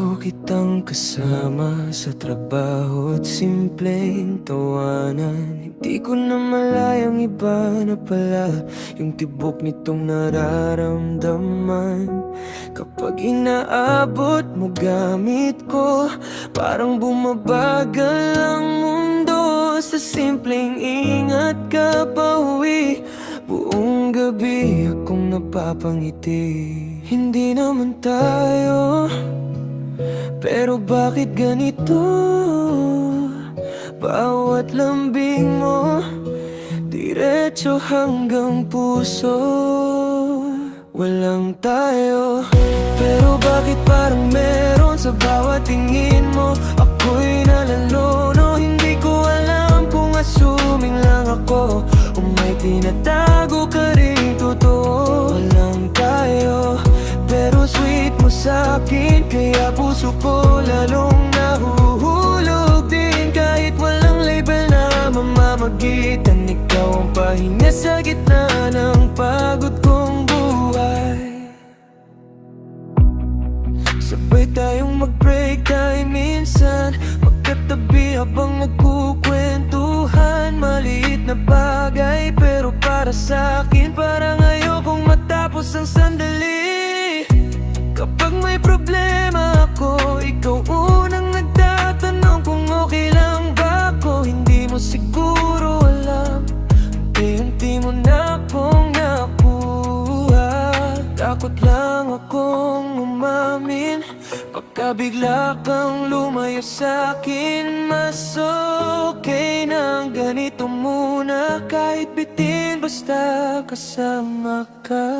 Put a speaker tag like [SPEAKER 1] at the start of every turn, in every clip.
[SPEAKER 1] araw kitang kasama sa trabaho at simpleng tawanan. Hindi ko na malayang iba na pala yung tibok nitong nararamdaman. Kapag inaabot mo gamit ko, parang bumabagal ang mundo. Sa simpleng ingat ka pauwi, buong gabi akong napapangiti. Hindi naman tayo, pero bakit ganito? Bawat lambing mo, diretso hanggang puso. Walang tayo, pero bakit parang meron sa bawat tingin mo? Ako'y nalalono, hindi ko alam kung assuming lang ako o may tinatago ka rin totoo. Walang tayo, pero sweet mo sa'kin, kaya puso ko lalong nahuhulog din. Kahit walang label na mamamagitan, ikaw ang pahinga sa gitna ng pagod kong buhay. Sabay tayong mag-break time minsan, magkatabi habang nagkukwentuhan. Maliit na bagay, pero para sa'kin parang ayokong matapos ang sandali. Kapag may problema ako, ikaw unang nagtatanong kung okay lang ba ako. Hindi mo siguro alam, unti-unti mo na akong nakuha. Takot lang akong umamin, pagka bigla kang lumayo sa'kin. Mas okay nang ganito muna, kahit bitin basta kasama ka.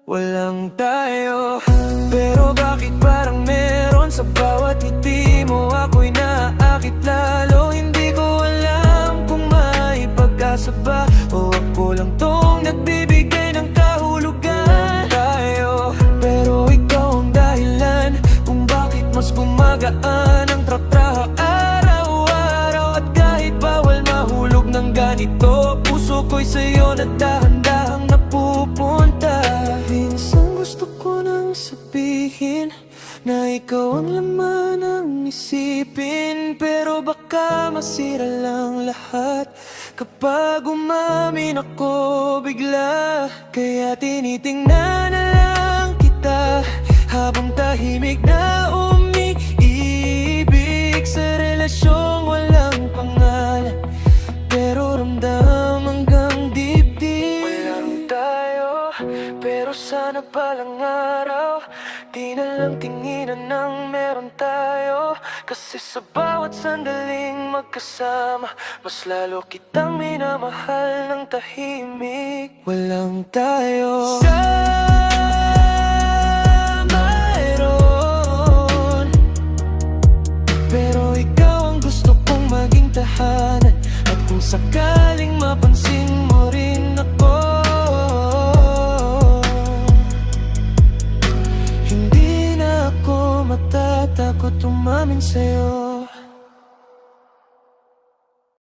[SPEAKER 1] Walang tayo, pero bakit parang meron sa bawat ngiti mo? Ako'y naaakit lalo, hindi ko alam kung may pag-asa ba o ako lang tong nagbibigay ng kahulugan. Tayo, pero ikaw ang dahilan kung bakit mas gumagaan ang tratraha araw-araw. At kahit bawal mahulog ng ganito, puso ko'y sa'yo na dahan-dahang napupunta. Minsan gusto ko nang sabihin na ikaw ang laman ng isipin, pero baka masira lang lahat kapag umamin ako bigla. Kaya tinitingnan na lang kita habang tahimik na umiibig sa relasyong walang pangalan, pero ramdam hanggang dibdib. Walang tayo, pero sana palang araw di na lang tinginan ng meron tayo. Kasi sa bawat sandaling magkasama, mas lalo kitang minamahal ng tahimik. Walang tayo sa mayroon, pero ikaw ang gusto kong maging tahanan. At kung sakali